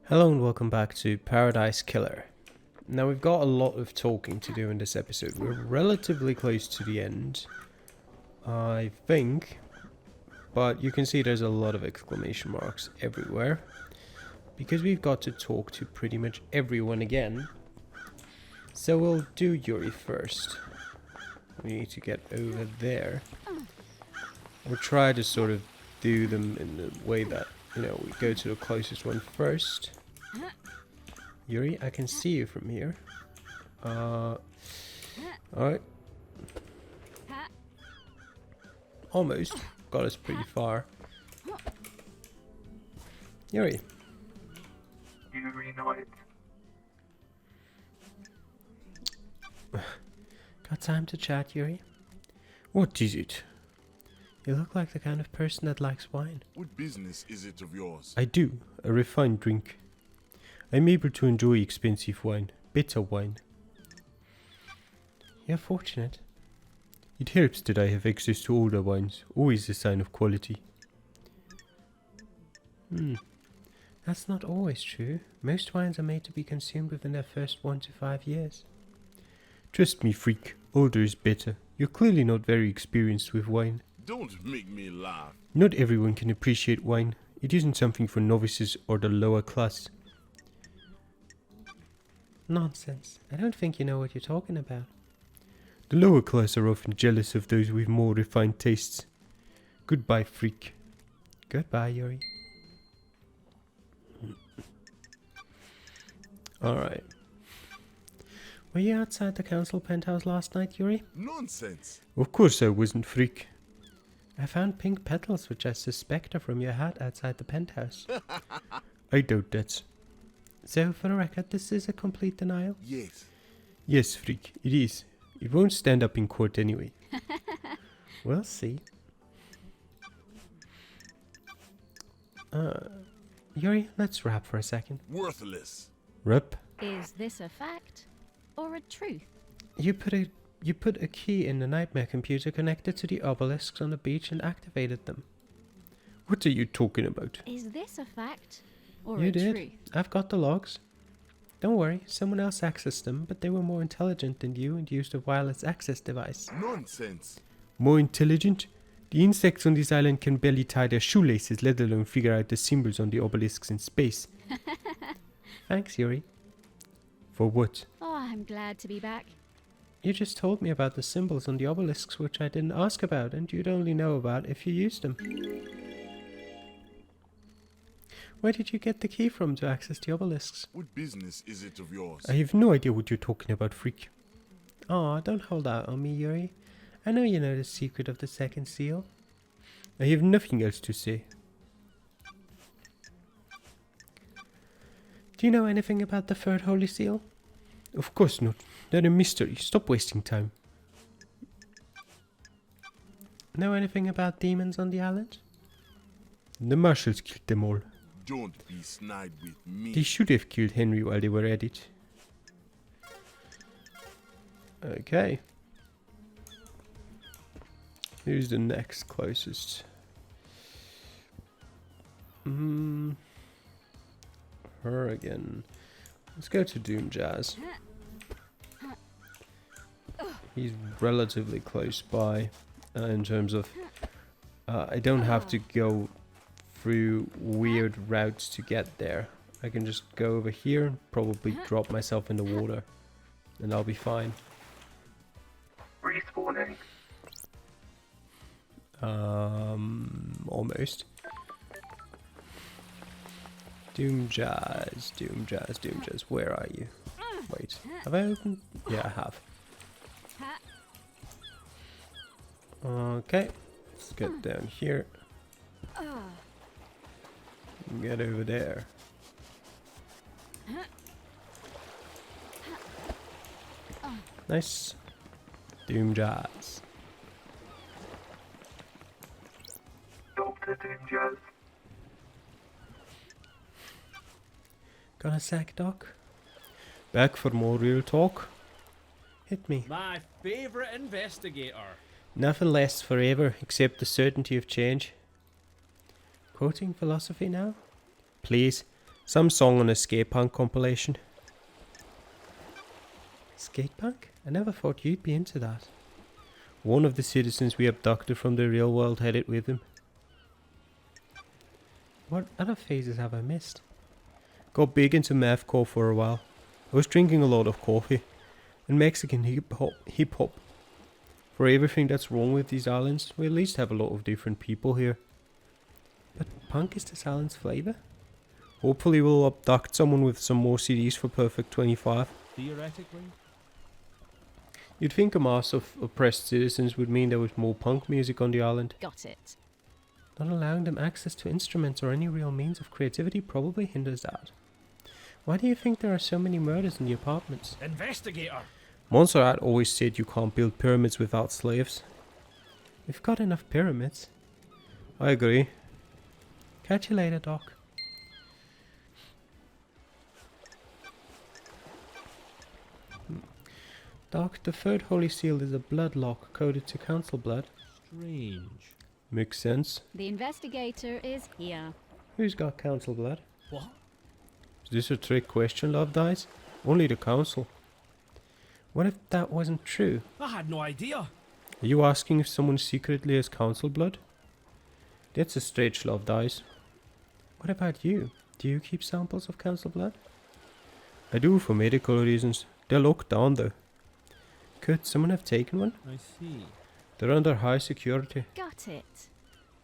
Hello and welcome back to Paradise Killer. Now we've got a lot of talking to do in this episode. We're relatively close to the end, I think, but you can see there's a lot of exclamation marks everywhere because we've got to talk to pretty much everyone again. So we'll do Yuri first. We need to get over there. We'll try to sort of do them in the way that, we go to the closest one first. Yuri, I can see you from here. Alright. Almost. Got us pretty far. Yuri. Yuri know it. Got time to chat, Yuri? What is it? You look like the kind of person that likes wine. What business is it of yours? I do. A refined drink. I'm able to enjoy expensive wine. Better wine. You're fortunate. It helps that I have access to older wines. Always a sign of quality. That's not always true. Most wines are made to be consumed within their first 1 to 5 years. Trust me, freak. Older is better. You're clearly not very experienced with wine. Don't make me laugh. Not everyone can appreciate wine. It isn't something for novices or the lower class. Nonsense. I don't think you know what you're talking about. The lower class are often jealous of those with more refined tastes. Goodbye, freak. Goodbye, Yuri. Alright. Were you outside the council penthouse last night, Yuri? Nonsense. Of course I wasn't, freak. I found pink petals which I suspect are from your hat outside the penthouse. I doubt that. So, for the record, this is a complete denial? Yes. Yes, freak, it is. It won't stand up in court anyway. We'll see. Yuri, let's rap for a second. Worthless. Rap? Is this a fact or a truth? You put a key in the nightmare computer connected to the obelisks on the beach and activated them. What are you talking about? Is this a fact or You a did. truth? I've got the logs. Don't worry, someone else accessed them, but they were more intelligent than you and used a wireless access device. Nonsense. More intelligent? The insects on this island can barely tie their shoelaces, let alone figure out the symbols on the obelisks in space. Thanks, Yuri. For what? Oh, I'm glad to be back. You just told me about the symbols on the obelisks, which I didn't ask about, and you'd only know about if you used them. Where did you get the key from to access the obelisks? What business is it of yours? I have no idea what you're talking about, freak. Aw, don't hold out on me, Yuri. I know you know the secret of the second seal. I have nothing else to say. Do you know anything about the third holy seal? Of course not. They're a mystery. Stop wasting time. Know anything about demons on the island? The marshals killed them all. Don't be snide with me. They should have killed Henry while they were at it. Okay. Who's the next closest? Her again. Let's go to Doom Jazz. He's relatively close by in terms of I don't have to go through weird routes to get there. I can just go over here and probably drop myself in the water and I'll be fine. Respawning. Almost. Doom Jazz, Doom Jazz, Doom Jazz, where are you? Wait, have I opened? Yeah, I have. Okay, let's get down here. Get over there. Nice. Doom Jazz. Dr. Doomjazz. Got a sec, Doc? Back for more real talk? Hit me. My favourite investigator. Nothing lasts forever except the certainty of change. Quoting philosophy now? Please, Some song on a skate punk compilation. Skate punk? I never thought you'd be into that. One of the citizens we abducted from the real world had it with him. What other phases have I missed? Got big into mathcore for a while. I was drinking a lot of coffee and Mexican hip hop. For everything that's wrong with these islands, we at least have a lot of different people here. But punk is this island's flavor? Hopefully we'll abduct someone with some more CDs for Perfect 25. Theoretically? You'd think a mass of oppressed citizens would mean there was more punk music on the island. Got it. Not allowing them access to instruments or any real means of creativity probably hinders that. Why do you think there are so many murders in the apartments? Investigator! Montserrat always said you can't build pyramids without slaves. We've got enough pyramids. I agree. Catch you later, Doc. Doc, the third holy seal is a blood lock coded to council blood. Strange. Makes sense. The investigator is here. Who's got council blood? What? Is this a trick question, Love Dice? Only the council. What if that wasn't true? I had no idea. Are you asking if someone secretly has council blood? That's a stretch, Love Dice. What about you? Do you keep samples of council blood? I do for medical reasons. They're locked down though. Could someone have taken one? I see. They're under high security. Got it.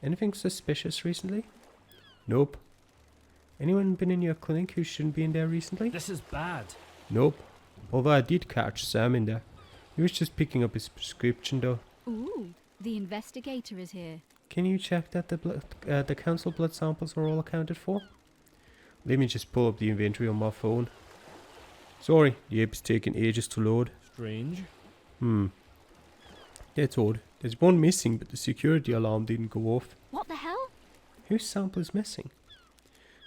Anything suspicious recently? Nope. Anyone been in your clinic who shouldn't be in there recently? This is bad. Nope. Although I did catch Sam in there. He was just picking up his prescription though. Ooh, the investigator is here. Can you check that the council blood samples are all accounted for? Let me just pull up the inventory on my phone. Sorry, the app is taking ages to load. Strange. That's odd. There's one missing, but the security alarm didn't go off. What the hell? Whose sample is missing?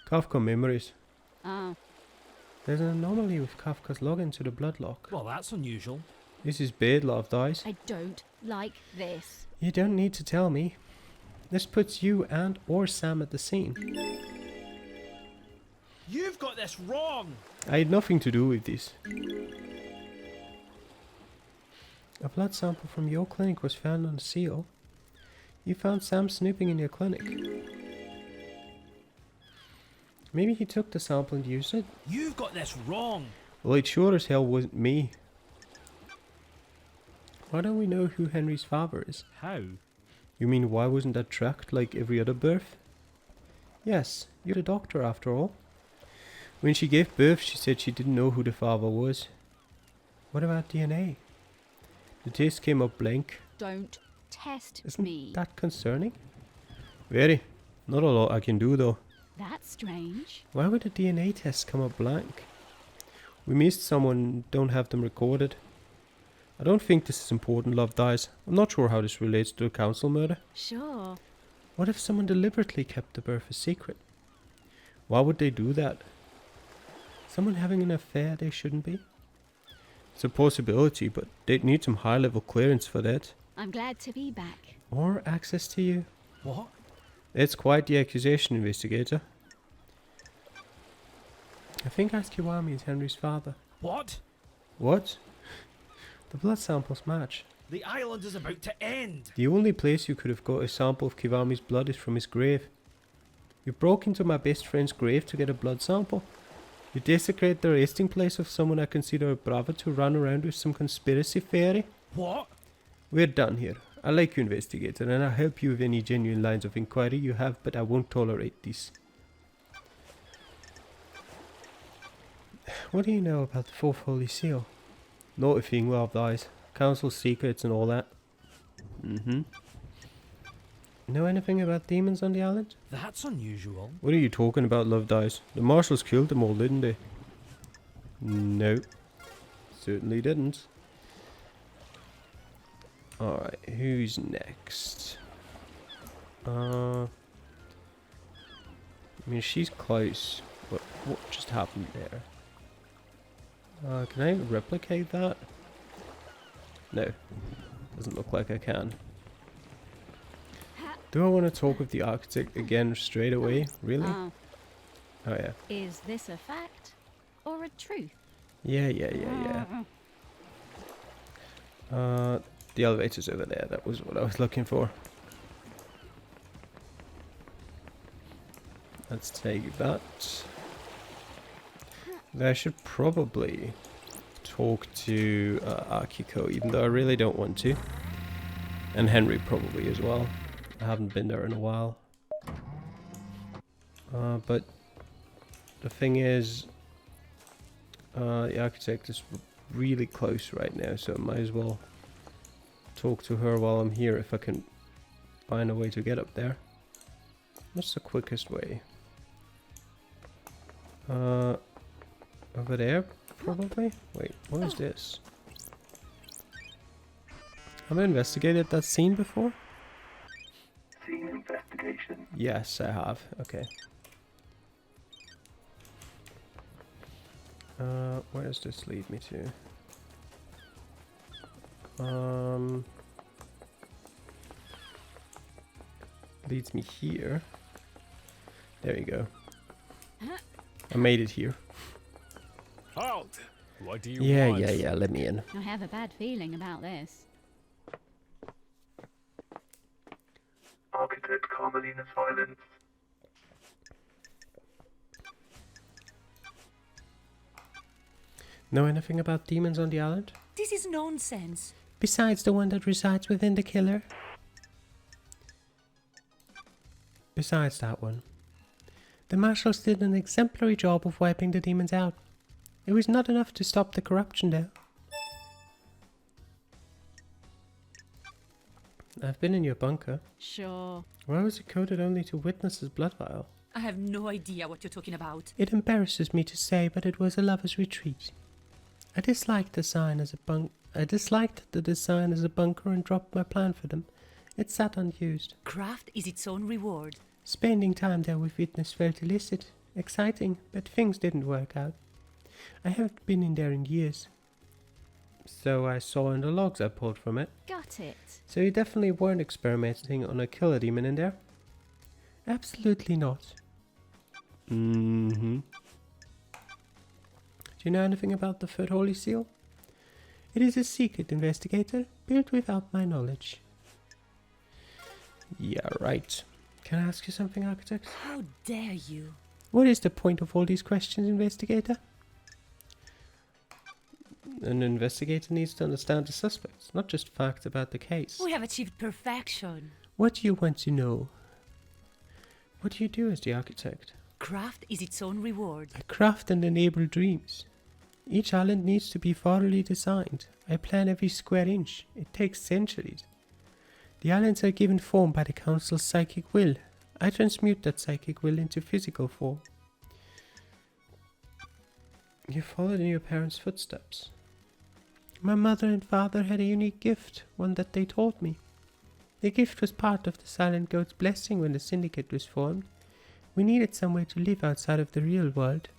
Kafka memories. Ah, There's an anomaly with Kafka's login to the blood lock. Well, that's unusual. This is bad, Love Dice. I don't like this. You don't need to tell me. This puts you and or Sam at the scene. You've got this wrong! I had nothing to do with this. A blood sample from your clinic was found on the seal. You found Sam snooping in your clinic. Maybe he took the sample and used it? You've got this wrong! Well, it sure as hell wasn't me. Why don't we know who Henry's father is? How? You mean why wasn't that tracked like every other birth? Yes, you're the doctor after all. When she gave birth, she said she didn't know who the father was. What about DNA? The test came up blank. Don't test Isn't me. that concerning? Very. Not a lot I can do though. That's strange. Why would a DNA test come up blank? We missed someone and don't have them recorded. I don't think this is important, Love Dice. I'm not sure how this relates to the council murder. Sure. What if someone deliberately kept the birth a secret? Why would they do that? Someone having an affair they shouldn't be? It's a possibility, but they'd need some high-level clearance for that. I'm glad to be back. Or access to you. What? That's quite the accusation, investigator. I think Kiwami is Henry's father. What? What? The blood samples match. The island is about to end! The only place you could have got a sample of Kiwami's blood is from his grave. You broke into my best friend's grave to get a blood sample. You desecrate the resting place of someone I consider a brother to run around with some conspiracy theory? What? We're done here. I like you, investigator, and I'll help you with any genuine lines of inquiry you have, but I won't tolerate this. What do you know about the Fourth Holy Seal? Not a thing, Love Dice. Council secrets and all that. Know anything about demons on the island? That's unusual. What are you talking about, Love Dice? The marshals killed them all, didn't they? No. Certainly didn't. Alright, who's next? I mean, she's close, but what just happened there? Can I replicate that? No. Doesn't look like I can. Do I want to talk with the architect again straight away? Really? Ah, Oh yeah. Is this a fact or a truth? Yeah. The elevator's over there. That was what I was looking for. Let's take that. I should probably talk to Akiko, even though I really don't want to. And Henry probably as well. I haven't been there in a while. But the thing is, the architect is really close right now, so I might as well talk to her while I'm here if I can find a way to get up there. What's the quickest way? Over there, probably? Wait, what is this? Have I investigated that scene before? Scene investigation. Yes, I have. Okay. Where does this lead me to? Leads me here. There you go. I made it here. Halt! What do you Yeah, want? yeah, let me in. I have a bad feeling about this. Architect Carmelina Silence. Know anything about demons on the island? This is nonsense. Besides the one that resides within the killer? Besides that one. The marshals did an exemplary job of wiping the demons out. It was not enough to stop the corruption though. I've been in your bunker. Sure. Why was it coded only to witnesses' blood vial? I have no idea what you're talking about. It embarrasses me to say, but it was a lover's retreat. I disliked the design as a bunker and dropped my plan for them. It sat unused. Craft is its own reward. Spending time there with witness felt illicit, exciting, but things didn't work out. I haven't been in there in years. So I saw in the logs I pulled from it. Got it. So you definitely weren't experimenting on a killer demon in there? Absolutely not. Mm-hmm. Do you know anything about the Third Holy Seal? It is a secret, investigator, built without my knowledge. Yeah, right. Can I ask you something, architect? How dare you? What is the point of all these questions, investigator? An investigator needs to understand the suspects, not just facts about the case. We have achieved perfection. What do you want to know? What do you do as the architect? Craft is its own reward. I craft and enable dreams. Each island needs to be thoroughly designed. I plan every square inch. It takes centuries. The islands are given form by the council's psychic will. I transmute that psychic will into physical form. You followed in your parents' footsteps. My mother and father had a unique gift, one that they taught me. The gift was part of the Silent Goat's blessing when the syndicate was formed. We needed somewhere to live outside of the real world.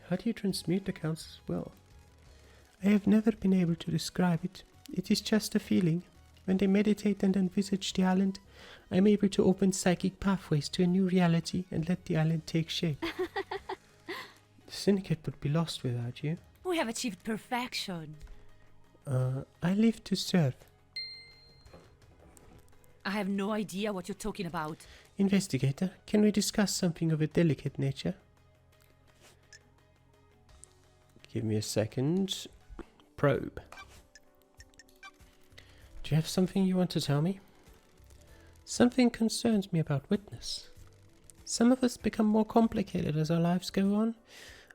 How do you transmute the council's will? I have never been able to describe it. It is just a feeling. When they meditate and envisage the island, I am able to open psychic pathways to a new reality and let the island take shape. The syndicate would be lost without you. We have achieved perfection. I live to serve. I have no idea what you're talking about. Investigator, can we discuss something of a delicate nature? Give me a second. Probe. Do you have something you want to tell me? Something concerns me about witness. Some of us become more complicated as our lives go on.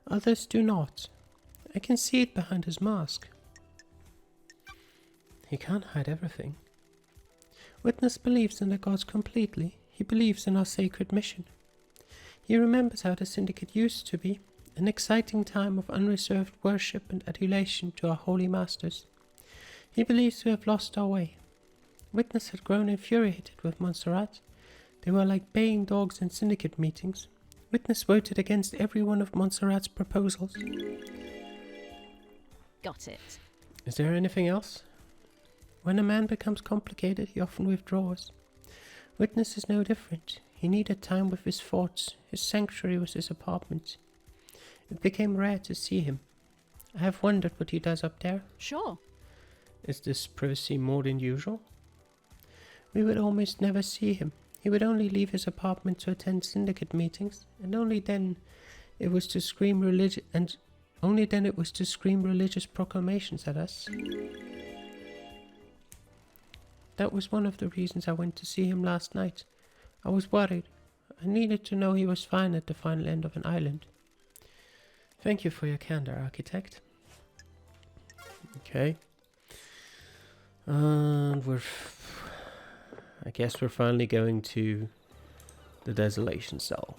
Others do not. I can see it behind his mask. He can't hide everything. Witness believes in the gods completely. He believes in our sacred mission. He remembers how the syndicate used to be, an exciting time of unreserved worship and adulation to our holy masters. He believes we have lost our way. Witness had grown infuriated with Montserrat. They were like baying dogs in syndicate meetings. Witness voted against every one of Montserrat's proposals. Got it. Is there anything else? When a man becomes complicated, he often withdraws. Witness is no different. He needed time with his thoughts. His sanctuary was his apartment. It became rare to see him. I have wondered what he does up there. Sure. Is this privacy more than usual? We would almost never see him. He would only leave his apartment to attend syndicate meetings, and only then it was to scream religious proclamations at us. That was one of the reasons I went to see him last night. I was worried. I needed to know he was fine at the final end of an island. Thank you for your candor, architect. Okay. And I guess we're finally going to the desolation cell.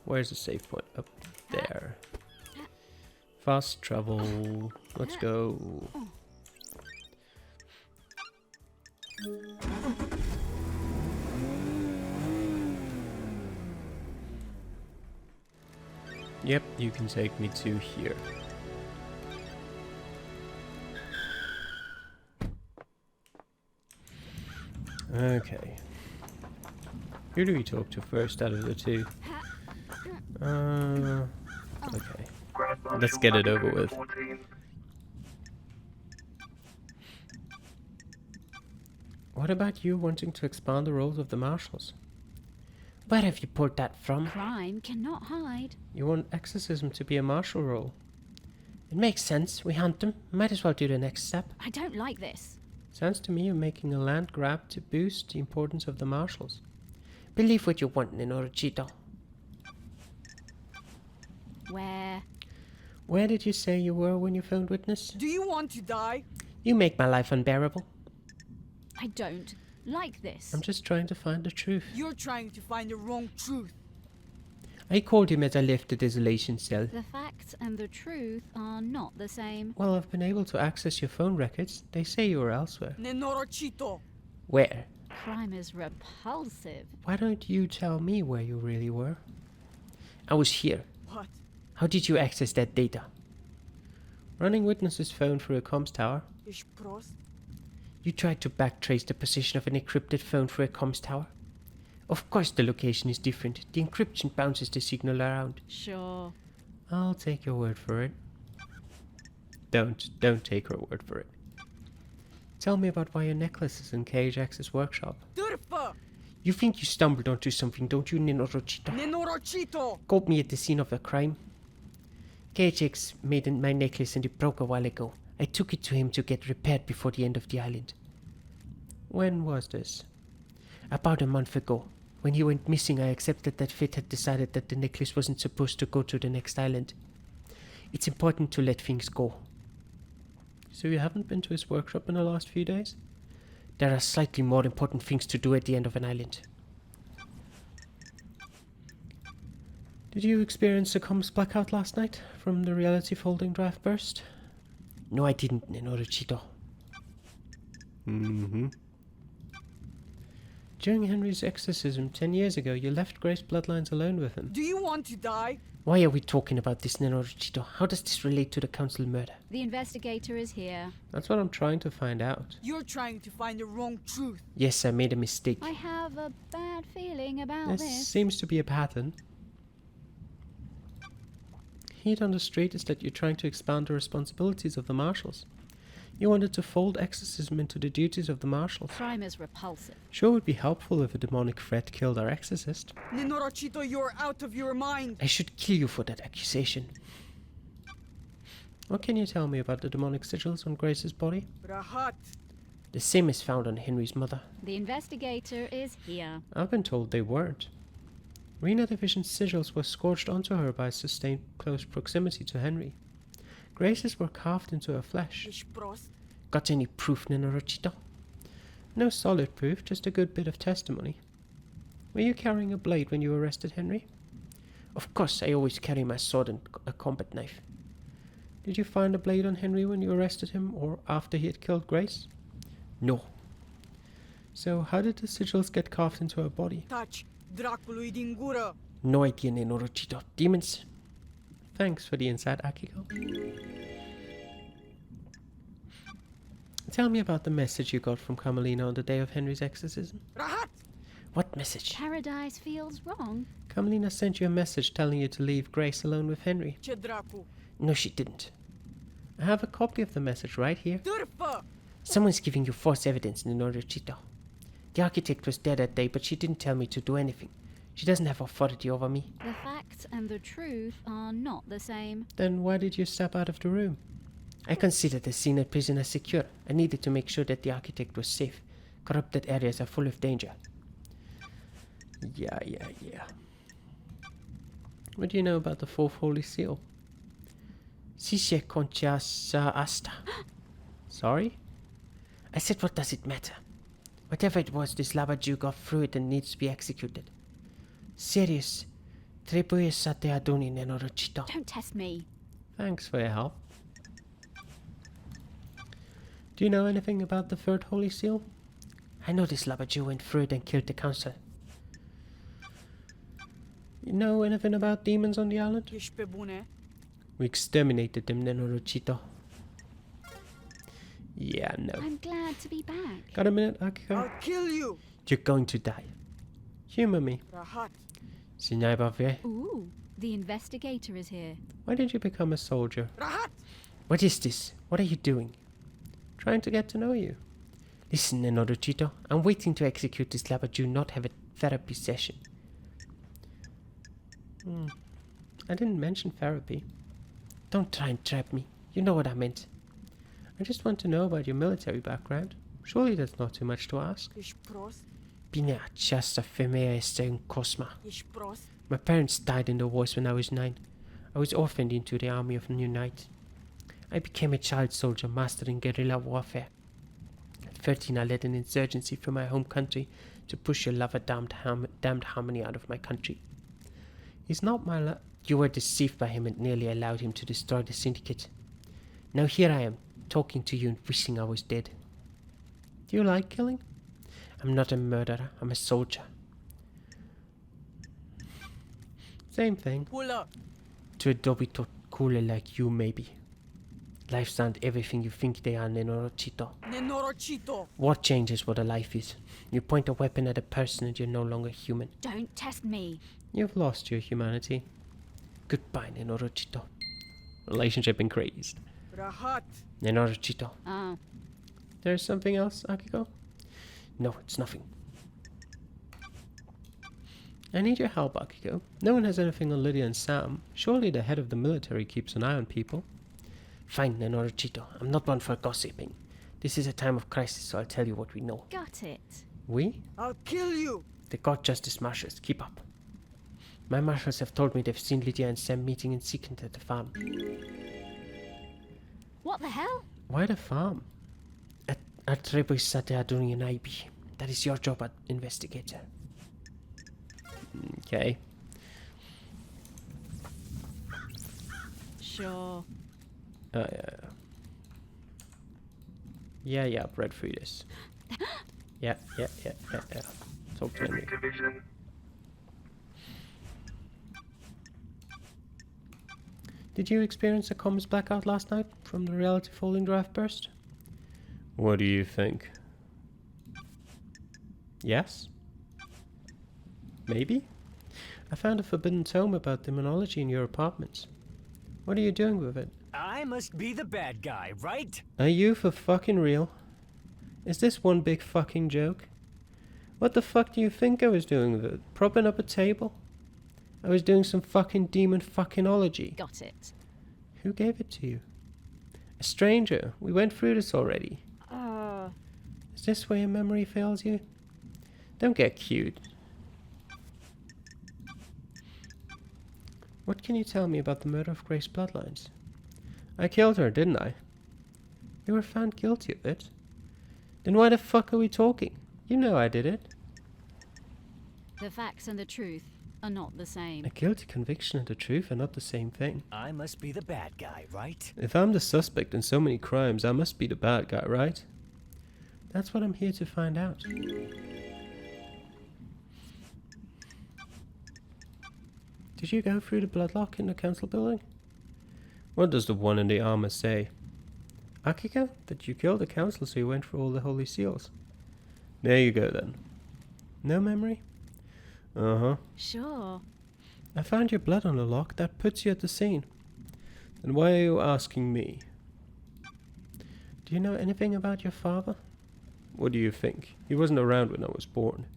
Where's the save point? Up there. Fast travel. Let's go. Yep, you can take me to here. Okay. Who do we talk to first out of the two? Okay. Grand Marshal Let's get it over Manager with. 14. What about you wanting to expand the roles of the marshals? Where have you pulled that from? Crime cannot hide. You want exorcism to be a marshal role? It makes sense. We hunt them. Might as well do the next step. I don't like this. Sounds to me you're making a land grab to boost the importance of the marshals. Believe what you want, Nenorochito. Where did you say you were when you phoned witness? Do you want to die? You make my life unbearable. I don't like this. I'm just trying to find the truth. You're trying to find the wrong truth. I called him as I left the desolation cell. The facts and the truth are not the same. Well, I've been able to access your phone records. They say you were elsewhere. Nenorochito. Where? Crime is repulsive. Why don't you tell me where you really were? I was here. What? How did you access that data? Running witness's phone through a comms tower. Ich Prost. You tried to backtrace the position of an encrypted phone through a comms tower? Of course the location is different. The encryption bounces the signal around. Sure. I'll take your word for it. Don't take her word for it. Tell me about why your necklace is in KHX's workshop. Durfa. You think you stumbled onto something, don't you, Nenorochito? Nenorochito. Caught me at the scene of a crime. KHX made my necklace and it broke a while ago. I took it to him to get repaired before the end of the island. When was this? About a month ago. When he went missing, I accepted that fate had decided that the necklace wasn't supposed to go to the next island. It's important to let things go. So you haven't been to his workshop in the last few days? There are slightly more important things to do at the end of an island. Did you experience a comms blackout last night from the reality folding draft burst? No, I didn't, Nenorochito. Mm-hmm. During Henry's exorcism 10 years ago, you left Grace Bloodlines alone with him. Do you want to die? Why are we talking about this, Nenorochito? How does this relate to the council murder? The investigator is here. That's what I'm trying to find out. You're trying to find the wrong truth. Yes, I made a mistake. I have a bad feeling about There this. seems to be a pattern. Heat on the street is that you're trying to expand the responsibilities of the marshals. You wanted to fold exorcism into the duties of the marshals. Crime is repulsive. Sure would be helpful if a demonic threat killed our exorcist. Nenorochito, you're out of your mind. I should kill you for that accusation. What can you tell me about the demonic sigils on Grace's body? Rahat. The same is found on Henry's mother. The investigator is here. I've been told they weren't. Rena Division's sigils were scorched onto her by sustained close proximity to Henry. Grace's were carved into her flesh. Ich Prost. Got any proof, Nenorochito? No solid proof, just a good bit of testimony. Were you carrying a blade when you arrested Henry? Of course, I always carry my sword and a combat knife. Did you find a blade on Henry when you arrested him or after he had killed Grace? No. So how did the sigils get carved into her body? Touch. Dracului din gură. No idea, Nenorochito. Demons? Thanks for the insight, Akiko. Tell me about the message you got from Carmelina on the day of Henry's exorcism. Rahat. What message? Paradise feels wrong. Camelina sent you a message telling you to leave Grace alone with Henry. Ce dracu? No, she didn't. I have a copy of the message right here. Târfă! Someone's giving you false evidence, Nenorocito. The architect was there that day, but she didn't tell me to do anything. She doesn't have authority over me. The facts and the truth are not the same. Then why did you step out of the room? I considered the scene at prison as secure. I needed to make sure that the architect was safe. Corrupted areas are full of danger. Yeah. What do you know about the fourth holy seal? Si se conchas asta. Sorry? I said, what does it matter? Whatever it was, this lava Jew got through it and needs to be executed. Serious. Trebuie să te aduni, Nenorocito. Don't test me. Thanks for your help. Do you know anything about the third holy seal? I know this lava Jew went through it and killed the council. You know anything about demons on the island? Ești pe bune? We exterminated them, Nenorocito. Yeah, no. I'm glad to be back. Got a minute, Akiko? I'll kill you! You're going to die. Humor me. Rahat! Sinai bavie. Ooh, the investigator is here. Why did you become a soldier? Rahat! What is this? What are you doing? Trying to get to know you. Listen, Nenorocito. I'm waiting to execute this lava Jew, not have a therapy session. I didn't mention therapy. Don't try and trap me. You know what I meant. I just want to know about your military background. Surely that's not too much to ask. Ești prost? Bine, această femeie este un cosma. Ești prost? My parents died in the wars when I was 9. I was orphaned into the army of New Knight. I became a child soldier, mastering guerrilla warfare. At 13, I led an insurgency from my home country to push your lover damned harmony out of my country. He's not my You were deceived by him and nearly allowed him to destroy the syndicate. Now here I am, talking to you and wishing I was dead. Do you like killing? I'm not a murderer, I'm a soldier. Same thing. Pulă! To a dobito cooler like you, maybe. Lives aren't everything you think they are, Nenorocito. Nenorocito! What changes what a life is? You point a weapon at a person and you're no longer human. Don't test me. You've lost your humanity. Goodbye, Nenorocito. Relationship increased. Rahat! Nenorocito. Ah, There's something else, Akiko? No, it's nothing. I need your help, Akiko. No one has anything on Lydia and Sam. Surely the head of the military keeps an eye on people. Fine, Nenorocito. I'm not one for gossiping. This is a time of crisis, so I'll tell you what we know. got it. We? I'll kill you! The God Justice Marshals, keep up. My marshals have told me they've seen Lydia and Sam meeting in secret at the farm. What the hell? Why the farm? Ar trebui să te aduni în IB. That is your job, investigator. Okay. Sure. Yeah, I've read through this. Yeah. Talk to me. Division. Did you experience a comms blackout last night from the reality falling draft burst? What do you think? Yes? Maybe? I found a forbidden tome about demonology in your apartment. What are you doing with it? I must be the bad guy, right? Are you for fucking real? Is this one big fucking joke? What the fuck do you think I was doing with it? Propping up a table? I was doing some fucking demon fuckinology. Got it. Who gave it to you? A stranger. We went through this already. Is this where your memory fails you? Don't get cute. What can you tell me about the murder of Grace Bloodlines? I killed her, didn't I? You were found guilty of it. Then why the fuck are we talking? You know I did it. The facts and the truth are not the same. A guilty conviction and the truth are not the same thing. I must be the bad guy, right? If I'm the suspect in so many crimes, I must be the bad guy, right? That's what I'm here to find out. Did you go through the bloodlock in the council building? What does the one in the armor say? Akiko, that you killed the council so you went for all the holy seals. There you go then. No memory? Uh-huh. Sure. I found your blood on the lock. That puts you at the scene. Then why are you asking me? Do you know anything about your father? What do you think? He wasn't around when I was born.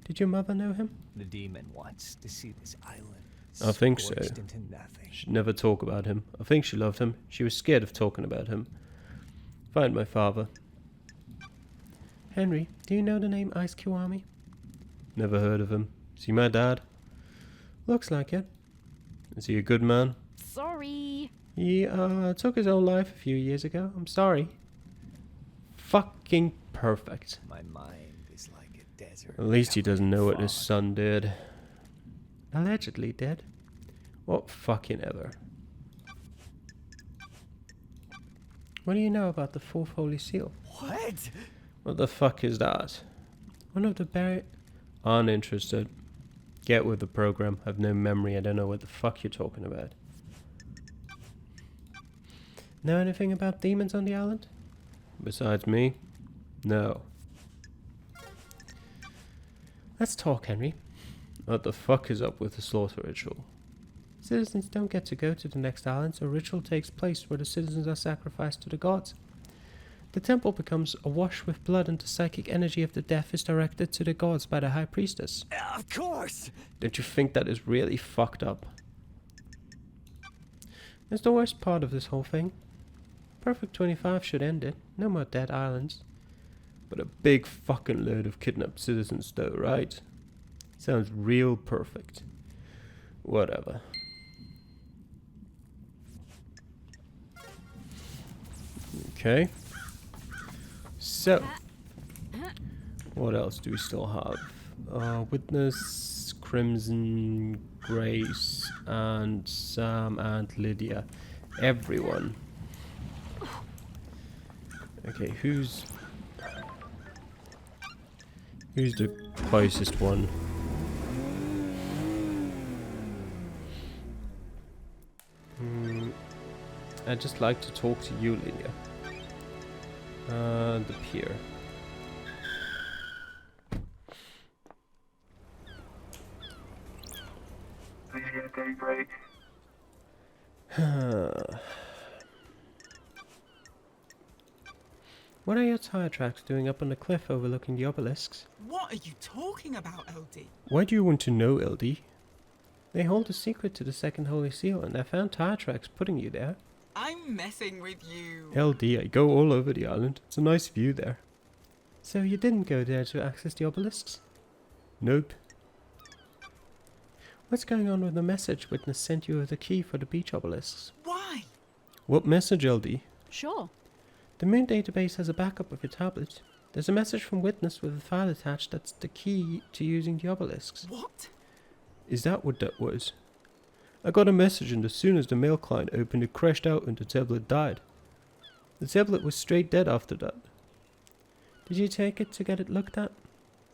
Did your mother know him? The demon wants to see this island I think so. scorched into nothing. She'd never talk about him. I think she loved him. She was scared of talking about him. Find my father. Henry, do you know the name Ice Kiwami? Never heard of him. Is he my dad? Looks like it. Is he a good man? Sorry. He took his own life a few years ago. I'm sorry. Fucking perfect. My mind is like a desert. At least he covered doesn't in know what his fog. son did. Allegedly dead. What fucking ever. What do you know about the Fourth Holy Seal? What? What the fuck is that? One of the buried... Uninterested. Get with the program. I've no memory. I don't know what the fuck you're talking about. Know anything about demons on the island? Besides me? No. Let's talk, Henry. What the fuck is up with the slaughter ritual? Citizens don't get to go to the next island, so a ritual takes place where the citizens are sacrificed to the gods. The temple becomes awash with blood, and the psychic energy of the death is directed to the gods by the high priestess. Of course! Don't you think that is really fucked up? That's the worst part of this whole thing. Perfect 25 should end it. No more dead islands. But a big fucking load of kidnapped citizens though, right? Sounds real perfect. Whatever. Okay. So, what else do we still have? Witness, Crimson, Grace, and Sam and Lydia. Everyone. Okay, who's the closest one? I'd just like to talk to you, Lydia. The pier. Lydia Daybreak. What are your tire tracks doing up on the cliff overlooking the obelisks? What are you talking about, LD? Why do you want to know, LD? They hold a secret to the second Holy Seal, and I found tire tracks putting you there. I'm messing with you. LD, I go all over the island. It's a nice view there. So you didn't go there to access the obelisks? Nope. What's going on with the message Witness sent you with the key for the beach obelisks? Why? What message, LD? Sure. The Moon database has a backup of your tablet. There's a message from Witness with a file attached that's the key to using the obelisks. What? Is that what that was? I got a message, and as soon as the mail client opened, it crashed out and the tablet died. The tablet was straight dead after that. Did you take it to get it looked at?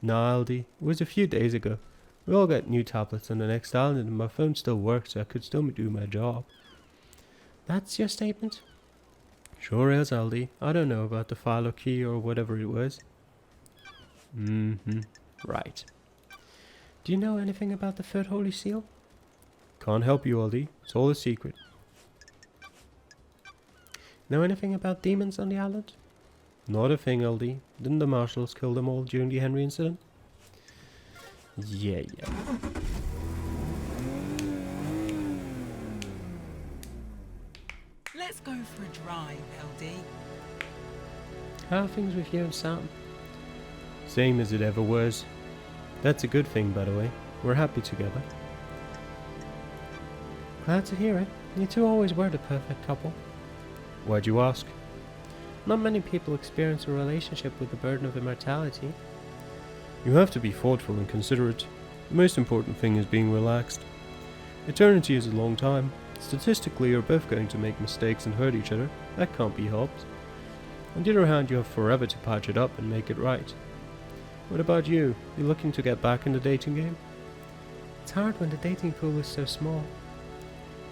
Nah, LD. It was a few days ago. We all got new tablets on the next island, and my phone still works, so I could still do my job. That's your statement? Sure is, LD. I don't know about the file or key or whatever it was. Right. Do you know anything about the Third Holy Seal? Can't help you, LD. It's all a secret. Know anything about demons on the island? Not a thing, LD. Didn't the marshals kill them all during the Henry incident? Yeah. Let's go for a drive, LD. How are things with you and Sam? Same as it ever was. That's a good thing, by the way. We're happy together. Glad to hear it. You two always were the perfect couple. Why'd you ask? Not many people experience a relationship with the burden of immortality. You have to be thoughtful and considerate. The most important thing is being relaxed. Eternity is a long time. Statistically, you're both going to make mistakes and hurt each other. That can't be helped. On the other hand, you have forever to patch it up and make it right. What about you? You looking to get back in the dating game? It's hard when the dating pool is so small.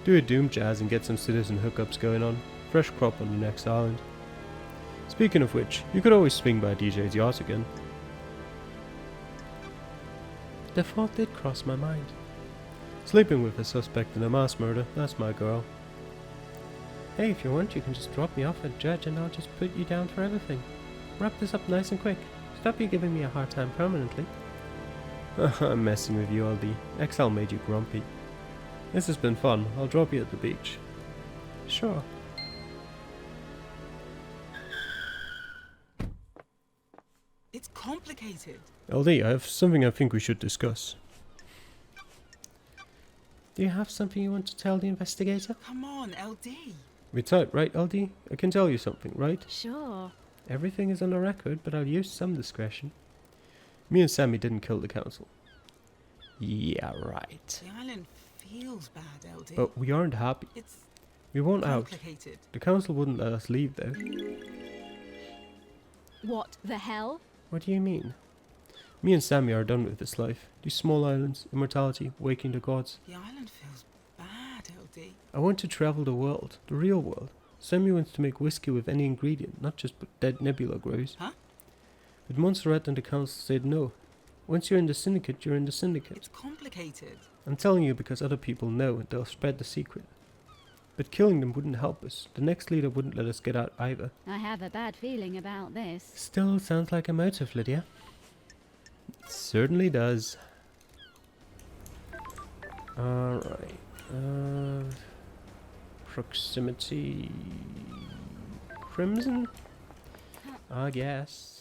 Do a doom jazz and get some citizen hookups going on. Fresh crop on the next island. Speaking of which, you could always swing by DJ's yacht again. The thought did cross my mind. Sleeping with a suspect in a mass murder, that's my girl. Hey, if you want, you can just drop me off at judge and I'll just put you down for everything. Wrap this up nice and quick. Stop you giving me a hard time permanently. I'm messing with you, LD. XL made you grumpy. This has been fun. I'll drop you at the beach. Sure. It's complicated. LD, I have something I think we should discuss. Do you have something you want to tell the investigator? Come on, LD. We tight, right, LD? I can tell you something, right? Sure. Everything is on the record, but I'll use some discretion. Me and Sammy didn't kill the council. Yeah, right. The island feels bad, LD. But we aren't happy. It's We want out. complicated. The council wouldn't let us leave, though. What the hell? What do you mean? Me and Sammy are done with this life. These small islands, immortality, waking the gods. The island feels bad, LD. I want to travel the world, the real world. Sammy wants to make whiskey with any ingredient, not just what dead Nebula grows. Huh? But Montserrat and the council said no. Once you're in the syndicate, you're in the syndicate. It's complicated. I'm telling you because other people know and they'll spread the secret. But killing them wouldn't help us. The next leader wouldn't let us get out either. I have a bad feeling about this. Still sounds like a motive, Lydia. It certainly does. Alright. Proximity... Crimson? I guess.